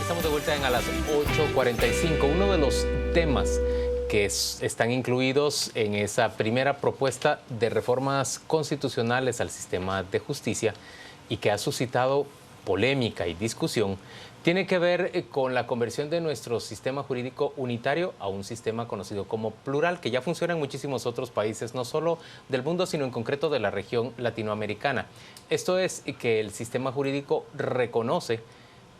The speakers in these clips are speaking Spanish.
Estamos de vuelta a las 8:45. Uno de los temas que están incluidos en esa primera propuesta de reformas constitucionales al sistema de justicia y que ha suscitado polémica y discusión, tiene que ver con la conversión de nuestro sistema jurídico unitario a un sistema conocido como plural, que ya funciona en muchísimos otros países, no solo del mundo, sino en concreto de la región latinoamericana. Esto es que el sistema jurídico reconoce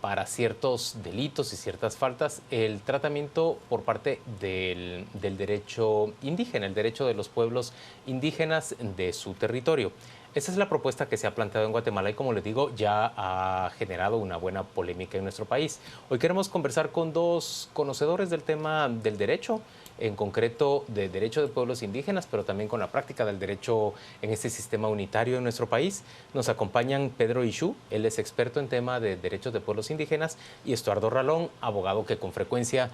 para ciertos delitos y ciertas faltas el tratamiento por parte del derecho indígena, el derecho de los pueblos indígenas de su territorio. Esa es la propuesta que se ha planteado en Guatemala y, como les digo, ya ha generado una buena polémica en nuestro país. Hoy queremos conversar con dos conocedores del tema del derecho, en concreto de derecho de pueblos indígenas, pero también con la práctica del derecho en este sistema unitario en nuestro país. Nos acompañan Pedro Ixú, él es experto en tema de derechos de pueblos indígenas, y Estuardo Ralón, abogado que con frecuencia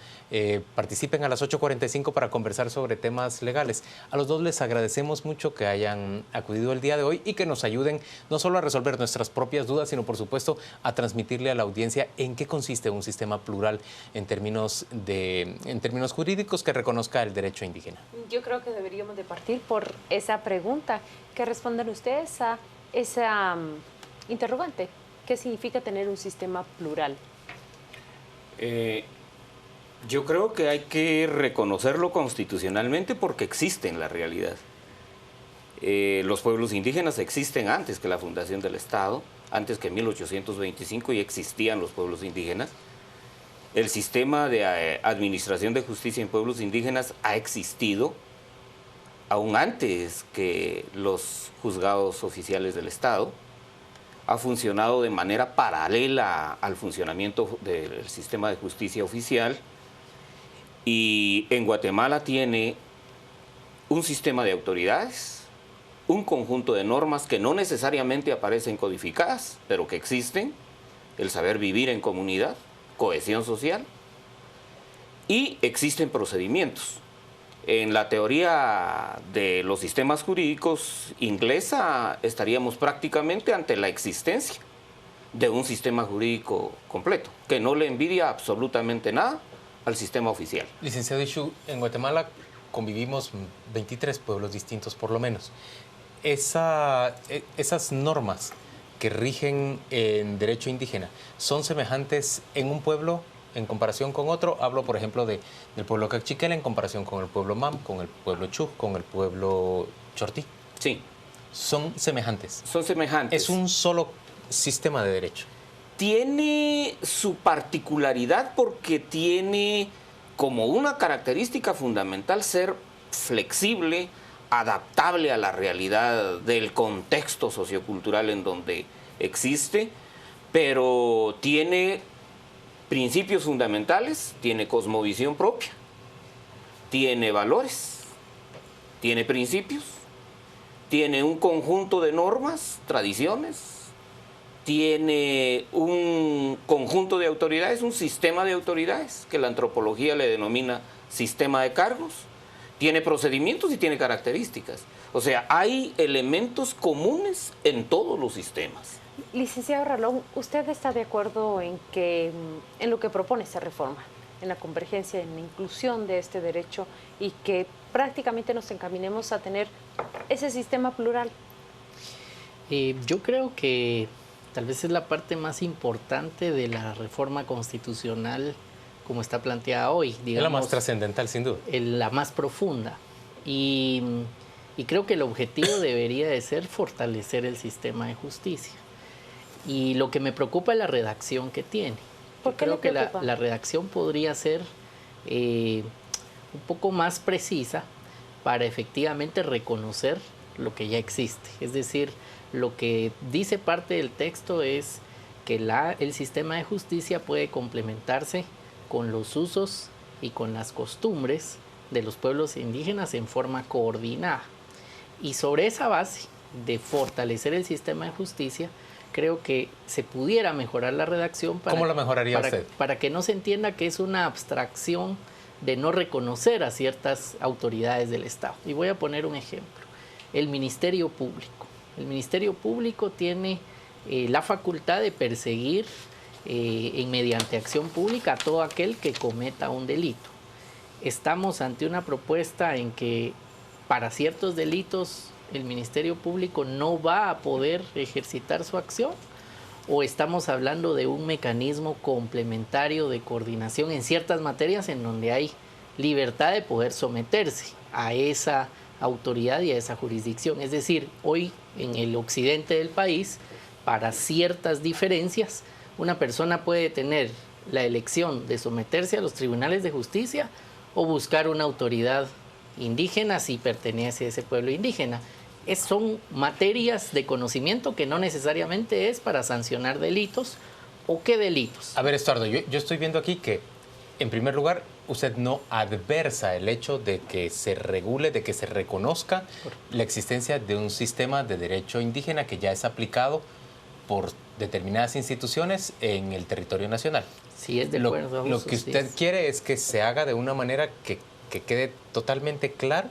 participen a las 8:45 para conversar sobre temas legales. A los dos les agradecemos mucho que hayan acudido el día de hoy y que nos ayuden no solo a resolver nuestras propias dudas, sino por supuesto a transmitirle a la audiencia en qué consiste un sistema plural en términos jurídicos que reconozca el derecho indígena. Yo creo que deberíamos de partir por esa pregunta. ¿Qué responden ustedes a esa interrogante? ¿Qué significa tener un sistema plural? Yo creo que hay que reconocerlo constitucionalmente porque existe en la realidad. Los pueblos indígenas existen antes que la fundación del Estado, antes que 1825 ya existían los pueblos indígenas. El sistema de administración de justicia en pueblos indígenas ha existido aún antes que los juzgados oficiales del Estado. Ha funcionado de manera paralela al funcionamiento del sistema de justicia oficial, y en Guatemala tiene un sistema de autoridades, un conjunto de normas que no necesariamente aparecen codificadas, pero que existen: el saber vivir en comunidad, cohesión social, y existen procedimientos. En la teoría de los sistemas jurídicos inglesa estaríamos prácticamente ante la existencia de un sistema jurídico completo, que no le envidia absolutamente nada al sistema oficial. Licenciado Ixú, en Guatemala convivimos 23 pueblos distintos por lo menos. Esas normas que rigen en derecho indígena son semejantes en un pueblo en comparación con otro. Hablo, por ejemplo, del pueblo Cachiquel en comparación con el pueblo Mam, con el pueblo Chuj, con el pueblo Chortí. Sí. ¿Son semejantes? Son semejantes. ¿Es un solo sistema de derecho? Tiene su particularidad porque tiene como una característica fundamental ser flexible, adaptable a la realidad del contexto sociocultural en donde existe, pero tiene principios fundamentales, tiene cosmovisión propia, tiene valores, tiene principios, tiene un conjunto de normas, tradiciones, tiene un conjunto de autoridades, un sistema de autoridades que la antropología le denomina sistema de cargos, tiene procedimientos y tiene características. O sea, hay elementos comunes en todos los sistemas. Licenciado Ralón, ¿usted está de acuerdo en lo que propone esta reforma, en la convergencia, en la inclusión de este derecho y que prácticamente nos encaminemos a tener ese sistema plural? Yo creo que tal vez es la parte más importante de la reforma constitucional como está planteada hoy. Digamos, es la más trascendental, sin duda. La más profunda. Y creo que el objetivo debería de ser fortalecer el sistema de justicia. Y lo que me preocupa es la redacción que tiene. ¿Por qué creo que le preocupa? la redacción podría ser un poco más precisa para efectivamente reconocer lo que ya existe. Es decir, lo que dice parte del texto es que el sistema de justicia puede complementarse con los usos y con las costumbres de los pueblos indígenas en forma coordinada. Y sobre esa base de fortalecer el sistema de justicia, creo que se pudiera mejorar la redacción ¿Cómo la mejoraría usted? Para que no se entienda que es una abstracción de no reconocer a ciertas autoridades del Estado. Y voy a poner un ejemplo. El Ministerio Público. El Ministerio Público tiene la facultad de perseguir mediante acción pública a todo aquel que cometa un delito. Estamos ante una propuesta en que para ciertos delitos el Ministerio Público no va a poder ejercitar su acción, o estamos hablando de un mecanismo complementario de coordinación en ciertas materias en donde hay libertad de poder someterse a esa autoridad y a esa jurisdicción. Es decir, hoy en el occidente del país, para ciertas diferencias, una persona puede tener la elección de someterse a los tribunales de justicia o buscar una autoridad indígena si pertenece a ese pueblo indígena. Son materias de conocimiento que no necesariamente es para sancionar delitos. ¿O qué delitos? A ver, Estuardo, yo estoy viendo aquí que, en primer lugar, usted no adversa el hecho de que se regule, de que se reconozca la existencia de un sistema de derecho indígena que ya es aplicado por determinadas instituciones en el territorio nacional. Sí, es de acuerdo. Lo que usted quiere es que se haga de una manera que quede totalmente claro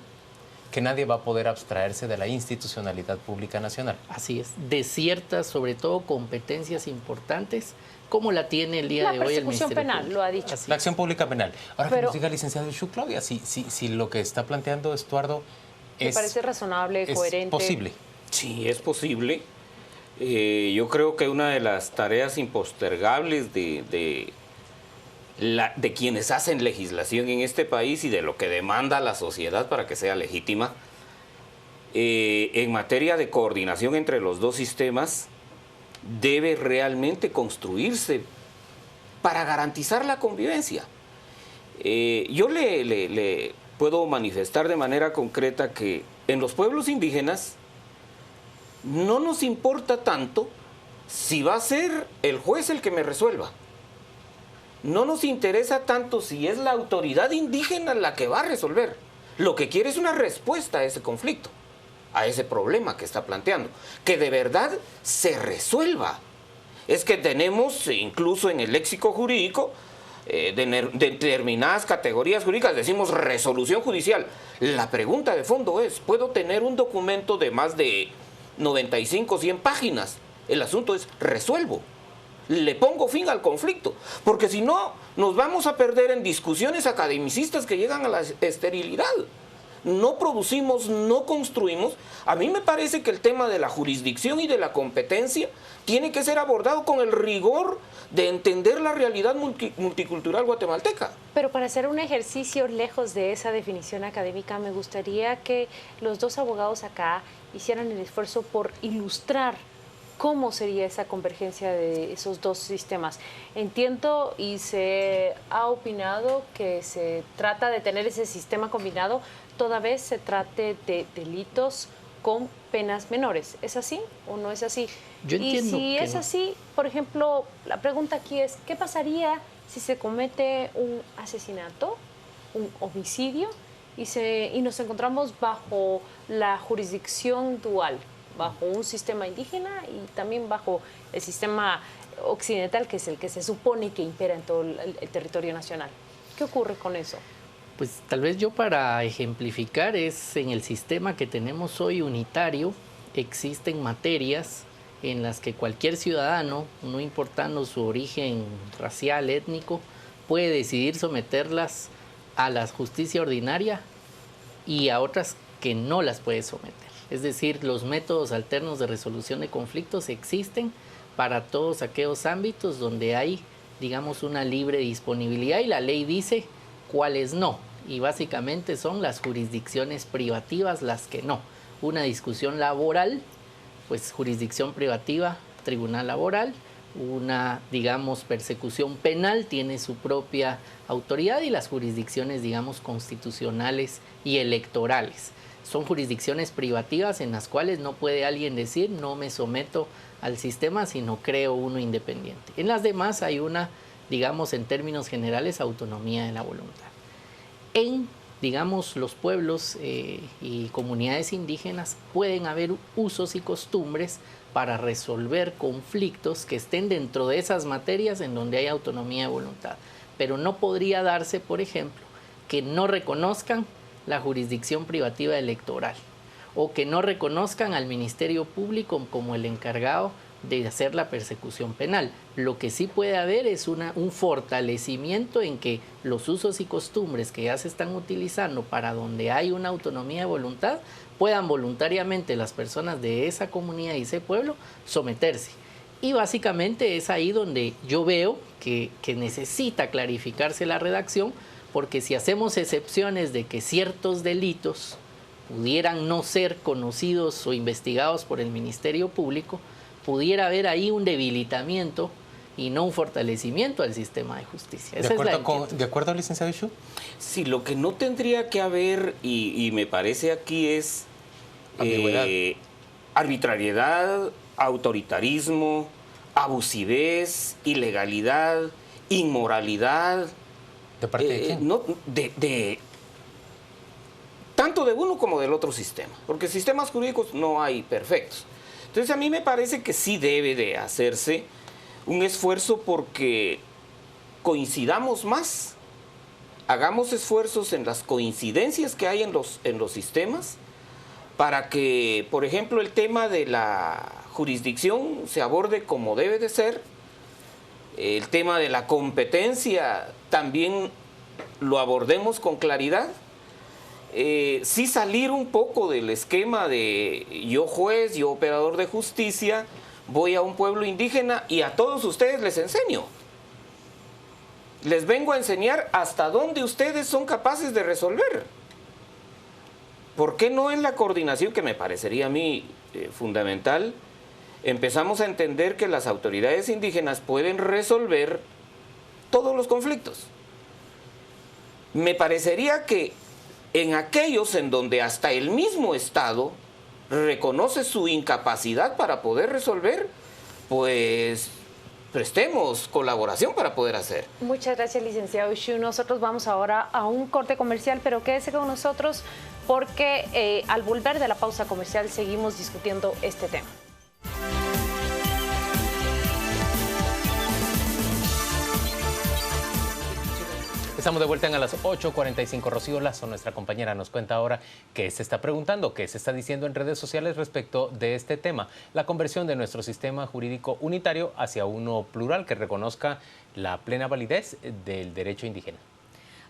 que nadie va a poder abstraerse de la institucionalidad pública nacional. Así es, de ciertas, sobre todo, competencias importantes, como la tiene el día de hoy el Ministerio Penal, Público. lo ha dicho. Así la acción pública penal. Ahora, que nos diga, licenciado Xu, Claudia, si lo que está planteando Estuardo ¿Me parece razonable, coherente? ¿Es posible? Sí, es posible. Yo creo que una de las tareas impostergables de quienes hacen legislación en este país y de lo que demanda la sociedad para que sea legítima, en materia de coordinación entre los dos sistemas, debe realmente construirse para garantizar la convivencia. Yo le puedo manifestar de manera concreta que en los pueblos indígenas no nos importa tanto si va a ser el juez el que me resuelva. No nos interesa tanto si es la autoridad indígena la que va a resolver. Lo que quiere es una respuesta a ese conflicto, a ese problema que está planteando, que de verdad se resuelva. Es que tenemos, incluso en el léxico jurídico, de determinadas categorías jurídicas, decimos resolución judicial. La pregunta de fondo es, ¿puedo tener un documento de más de 95, 100 páginas? El asunto es, resuelvo. Le pongo fin al conflicto, porque si no, nos vamos a perder en discusiones academicistas que llegan a la esterilidad. No producimos, no construimos. A mí me parece que el tema de la jurisdicción y de la competencia tiene que ser abordado con el rigor de entender la realidad multicultural guatemalteca. Pero para hacer un ejercicio lejos de esa definición académica, me gustaría que los dos abogados acá hicieran el esfuerzo por ilustrar ¿cómo sería esa convergencia de esos dos sistemas? Entiendo y se ha opinado que se trata de tener ese sistema combinado toda vez se trate de delitos con penas menores. ¿Es así o no es así? Yo entiendo y si es así, por ejemplo, la pregunta aquí es, ¿qué pasaría si se comete un asesinato, un homicidio y nos encontramos bajo la jurisdicción dual? Bajo un sistema indígena y también bajo el sistema occidental, que es el que se supone que impera en todo el territorio nacional. ¿Qué ocurre con eso? Pues tal vez yo para ejemplificar es en el sistema que tenemos hoy unitario, existen materias en las que cualquier ciudadano, no importando su origen racial, étnico, puede decidir someterlas a la justicia ordinaria y a otras que no las puede someter. Es decir, los métodos alternos de resolución de conflictos existen para todos aquellos ámbitos donde hay, digamos, una libre disponibilidad y la ley dice cuáles no. Y básicamente son las jurisdicciones privativas las que no. Una discusión laboral, pues jurisdicción privativa, tribunal laboral. Una, digamos, persecución penal tiene su propia autoridad y las jurisdicciones, digamos, constitucionales y electorales. Son jurisdicciones privativas en las cuales no puede alguien decir no me someto al sistema, sino creo uno independiente. En las demás hay una, digamos, en términos generales, autonomía de la voluntad. En, digamos, los pueblos y comunidades indígenas pueden haber usos y costumbres para resolver conflictos que estén dentro de esas materias en donde hay autonomía de voluntad. Pero no podría darse, por ejemplo, que no reconozcan la jurisdicción privativa electoral o que no reconozcan al Ministerio Público como el encargado de hacer la persecución penal. Lo que sí puede haber es un fortalecimiento en que los usos y costumbres que ya se están utilizando para donde hay una autonomía de voluntad, puedan voluntariamente las personas de esa comunidad y ese pueblo someterse. Y básicamente es ahí donde yo veo que necesita clarificarse la redacción, porque si hacemos excepciones de que ciertos delitos pudieran no ser conocidos o investigados por el Ministerio Público, pudiera haber ahí un debilitamiento y no un fortalecimiento al sistema de justicia. ¿De acuerdo, licenciado Ishu? Sí, lo que no tendría que haber, y me parece aquí, es arbitrariedad, autoritarismo, abusivez, ilegalidad, inmoralidad. ¿De parte de quién? No, tanto de uno como del otro sistema, porque sistemas jurídicos no hay perfectos. Entonces a mí me parece que sí debe de hacerse un esfuerzo porque coincidamos más, hagamos esfuerzos en las coincidencias que hay en los sistemas, para que, por ejemplo, el tema de la jurisdicción se aborde como debe de ser, el tema de la competencia también lo abordemos con claridad, sí salir un poco del esquema de yo juez, yo operador de justicia, voy a un pueblo indígena y a todos ustedes les enseño. Les vengo a enseñar hasta dónde ustedes son capaces de resolver. ¿Por qué no en la coordinación, que me parecería a mí fundamental, empezamos a entender que las autoridades indígenas pueden resolver todos los conflictos? Me parecería que en aquellos en donde hasta el mismo Estado reconoce su incapacidad para poder resolver, pues prestemos colaboración para poder hacer. Muchas gracias, licenciado Ishu. Nosotros vamos ahora a un corte comercial, pero quédese con nosotros porque al volver de la pausa comercial seguimos discutiendo este tema. Estamos de vuelta a las 8:45. Rocío Lazo, nuestra compañera, nos cuenta ahora qué se está preguntando, qué se está diciendo en redes sociales respecto de este tema, la conversión de nuestro sistema jurídico unitario hacia uno plural que reconozca la plena validez del derecho indígena.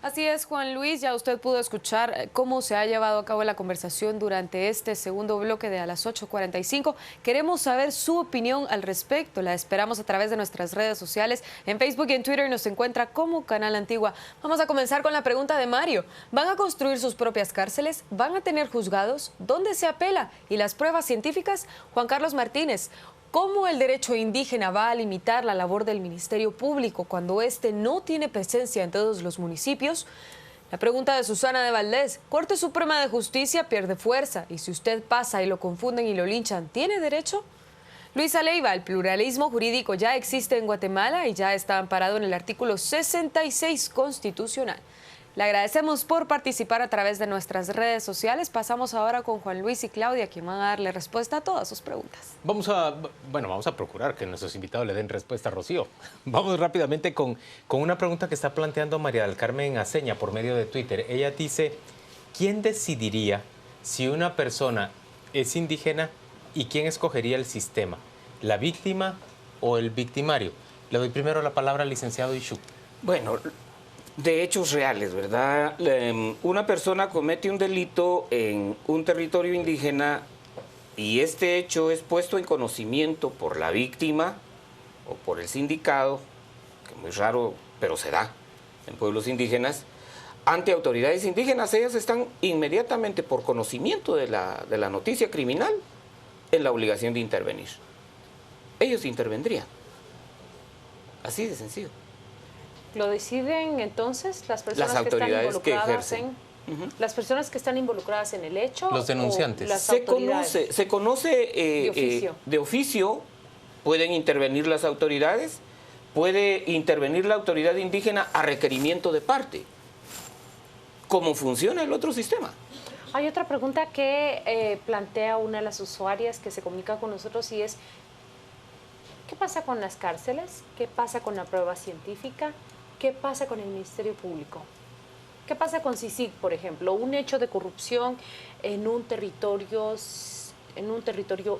Así es, Juan Luis, ya usted pudo escuchar cómo se ha llevado a cabo la conversación durante este segundo bloque de a las 8:45. Queremos saber su opinión al respecto. La esperamos a través de nuestras redes sociales. En Facebook y en Twitter nos encuentra como Canal Antigua. Vamos a comenzar con la pregunta de Mario. ¿Van a construir sus propias cárceles? ¿Van a tener juzgados? ¿Dónde se apela? ¿Y las pruebas científicas? Juan Carlos Martínez. ¿Cómo el derecho indígena va a limitar la labor del Ministerio Público cuando éste no tiene presencia en todos los municipios? La pregunta de Susana de Valdés. Corte Suprema de Justicia pierde fuerza y si usted pasa y lo confunden y lo linchan, ¿tiene derecho? Luisa Leiva, el pluralismo jurídico ya existe en Guatemala y ya está amparado en el artículo 66 constitucional. Le agradecemos por participar a través de nuestras redes sociales. Pasamos ahora con Juan Luis y Claudia, quien van a darle respuesta a todas sus preguntas. Vamos a procurar que nuestros invitados le den respuesta a Rocío. Vamos rápidamente con una pregunta que está planteando María del Carmen Aceña por medio de Twitter. Ella dice, ¿quién decidiría si una persona es indígena y quién escogería el sistema? ¿La víctima o el victimario? Le doy primero la palabra al licenciado Ishu. Bueno, de hechos reales, ¿verdad? Una persona comete un delito en un territorio indígena y este hecho es puesto en conocimiento por la víctima o por el sindicado, que es muy raro, pero se da en pueblos indígenas, ante autoridades indígenas. Ellas están inmediatamente por conocimiento de la noticia criminal en la obligación de intervenir. Ellos intervendrían. Así de sencillo. ¿Lo deciden entonces las personas las autoridades que están involucradas las personas que están involucradas en el hecho? Los denunciantes. Se conoce de oficio, pueden intervenir las autoridades, puede intervenir la autoridad indígena a requerimiento de parte. ¿Cómo funciona el otro sistema? Hay otra pregunta que plantea una de las usuarias que se comunica con nosotros y es, ¿qué pasa con las cárceles? ¿Qué pasa con la prueba científica? ¿Qué pasa con el Ministerio Público? ¿Qué pasa con CICIG, por ejemplo? Un hecho de corrupción en un territorio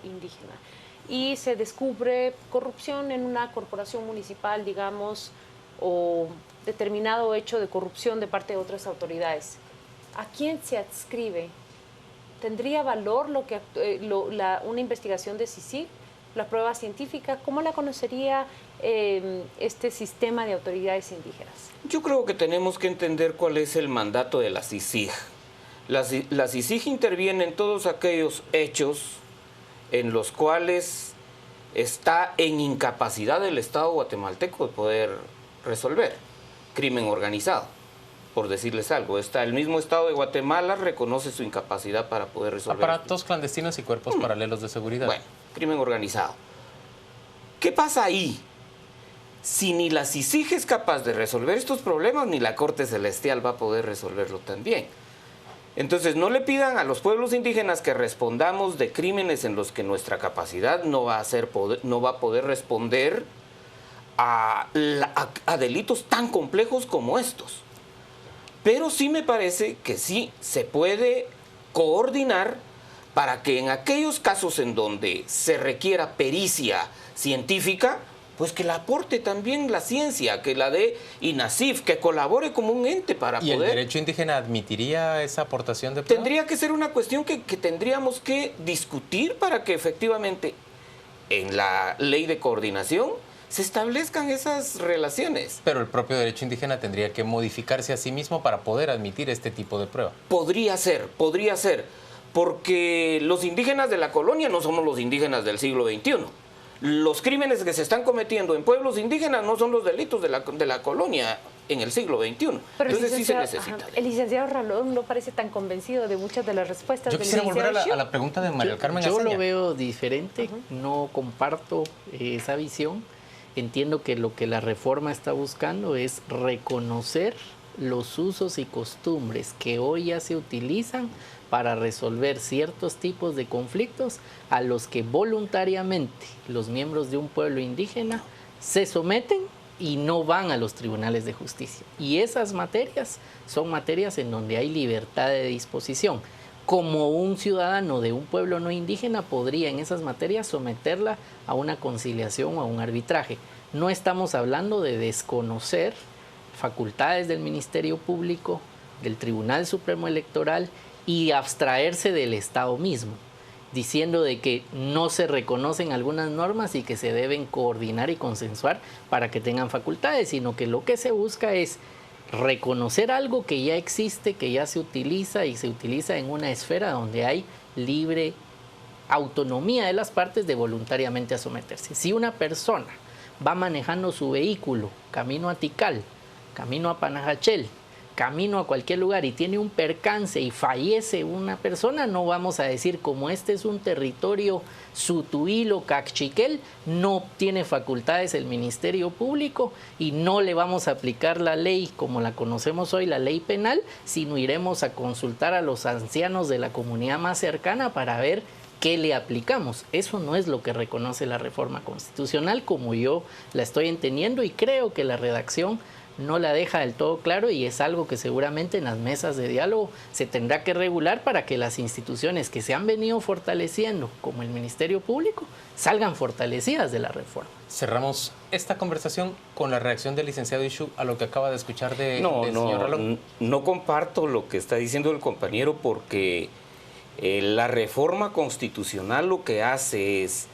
indígena. y se descubre corrupción en una corporación municipal, digamos, o determinado hecho de corrupción de parte de otras autoridades. ¿A quién se adscribe? ¿Tendría valor una investigación de CICIG, la prueba científica? ¿Cómo la conocería este sistema de autoridades indígenas? Yo creo que tenemos que entender cuál es el mandato de la CICIG. La CICIG interviene en todos aquellos hechos en los cuales está en incapacidad del Estado guatemalteco de poder resolver. Crimen organizado, por decirles algo. El mismo Estado de Guatemala reconoce su incapacidad para poder resolver. Aparatos clandestinos y cuerpos paralelos de seguridad. Bueno, crimen organizado. ¿Qué pasa ahí? Si ni la CICIG es capaz de resolver estos problemas, ni la Corte Celestial va a poder resolverlo también. Entonces, no le pidan a los pueblos indígenas que respondamos de crímenes en los que nuestra capacidad no va a poder responder a delitos tan complejos como estos. Pero sí me parece que sí se puede coordinar para que en aquellos casos en donde se requiera pericia científica, pues que la aporte también la ciencia, que la dé INACIF, que colabore como un ente para ¿Y poder... el derecho indígena admitiría esa aportación de prueba? Tendría que ser una cuestión que tendríamos que discutir para que efectivamente en la ley de coordinación se establezcan esas relaciones. Pero el propio derecho indígena tendría que modificarse a sí mismo para poder admitir este tipo de prueba. Podría ser, porque los indígenas de la colonia no somos los indígenas del siglo XXI. Los crímenes que se están cometiendo en pueblos indígenas no son los delitos de la colonia en el siglo XXI. Pero entonces sí se necesita. El licenciado Ralón no parece tan convencido de muchas de las respuestas. Yo quisiera volver a la pregunta de María Carmen Yo Aceña. lo veo diferente, no comparto esa visión. Entiendo que lo que la reforma está buscando es reconocer los usos y costumbres que hoy ya se utilizan para resolver ciertos tipos de conflictos a los que voluntariamente los miembros de un pueblo indígena se someten y no van a los tribunales de justicia. Y esas materias son materias en donde hay libertad de disposición. Como un ciudadano de un pueblo no indígena podría en esas materias someterla a una conciliación o a un arbitraje. No estamos hablando de desconocer facultades del Ministerio Público, del Tribunal Supremo Electoral y abstraerse del Estado mismo, diciendo de que no se reconocen algunas normas y que se deben coordinar y consensuar para que tengan facultades, sino que lo que se busca es reconocer algo que ya existe, que ya se utiliza y se utiliza en una esfera donde hay libre autonomía de las partes de voluntariamente a someterse. Si una persona va manejando su vehículo camino a Tikal, camino a Panajachel, camino a cualquier lugar y tiene un percance y fallece una persona, no vamos a decir como este es un territorio sutuilo, cachiquel, no tiene facultades el Ministerio Público y no le vamos a aplicar la ley como la conocemos hoy, la ley penal, sino iremos a consultar a los ancianos de la comunidad más cercana para ver qué le aplicamos. Eso no es lo que reconoce la reforma constitucional como yo la estoy entendiendo y creo que la redacción no la deja del todo claro y es algo que seguramente en las mesas de diálogo se tendrá que regular para que las instituciones que se han venido fortaleciendo, como el Ministerio Público, salgan fortalecidas de la reforma. Cerramos esta conversación con la reacción del licenciado Ishu a lo que acaba de escuchar del señor Ralón. No comparto lo que está diciendo el compañero porque la reforma constitucional lo que hace es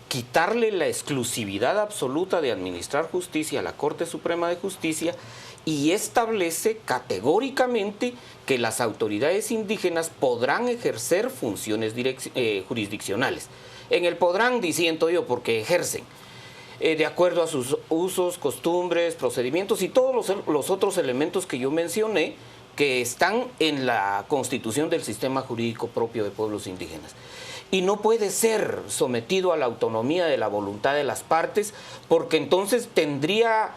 quitarle la exclusividad absoluta de administrar justicia a la Corte Suprema de Justicia y establece categóricamente que las autoridades indígenas podrán ejercer funciones jurisdiccionales. En el podrán, diciendo yo, porque ejercen, de acuerdo a sus usos, costumbres, procedimientos y todos los otros elementos que yo mencioné que están en la constitución del sistema jurídico propio de pueblos indígenas. Y no puede ser sometido a la autonomía de la voluntad de las partes, porque entonces perdería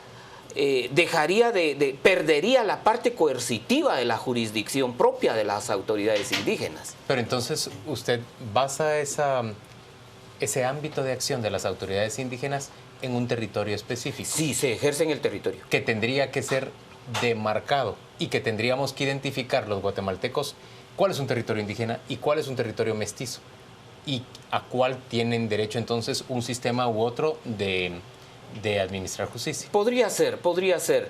la parte coercitiva de la jurisdicción propia de las autoridades indígenas. Pero entonces usted basa ese ámbito de acción de las autoridades indígenas en un territorio específico. Sí, se ejerce en el territorio. Que tendría que ser demarcado y que tendríamos que identificar los guatemaltecos cuál es un territorio indígena y cuál es un territorio mestizo. y a cuál tienen derecho entonces un sistema u otro de administrar justicia. Podría ser, podría ser.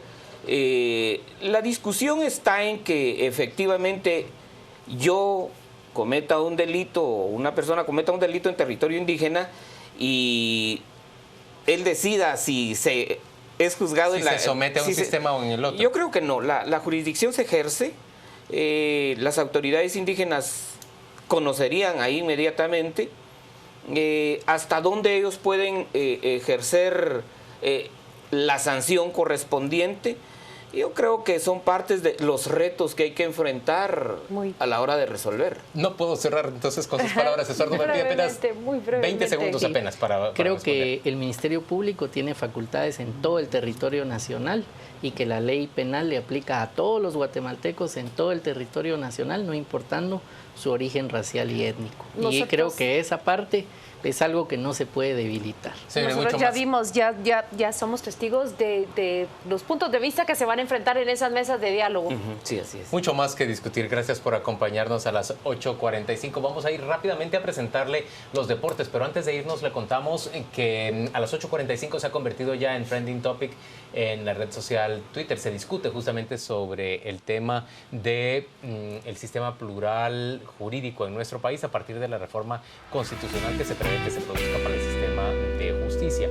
La discusión está en que efectivamente yo cometa un delito, o una persona cometa un delito en territorio indígena y él decida si se es juzgado si se somete a un sistema o en el otro. Yo creo que no, la jurisdicción se ejerce, las autoridades indígenas conocerían ahí inmediatamente hasta dónde ellos pueden ejercer la sanción correspondiente. Yo creo que son partes de los retos que hay que enfrentar a la hora de resolver. No puedo cerrar entonces con sus palabras, Estuardo. Me pide apenas muy brevemente. 20 segundos apenas para Creo responder. que el Ministerio Público tiene facultades en todo el territorio nacional y que la ley penal le aplica a todos los guatemaltecos en todo el territorio nacional, no importando su origen racial y étnico. Y creo que esa parte es algo que no se puede debilitar. Nosotros ya vimos, ya somos testigos de los puntos de vista que se van a enfrentar en esas mesas de diálogo. Sí, así es. Mucho más que discutir. Gracias por acompañarnos a las 8:45. Vamos a ir rápidamente a presentarle los deportes, pero antes de irnos le contamos que a las 8:45 se ha convertido ya en trending topic en la red social Twitter. Se discute justamente sobre el tema de el sistema plural jurídico en nuestro país a partir de la reforma constitucional que se prevé que se produzca para el sistema de justicia.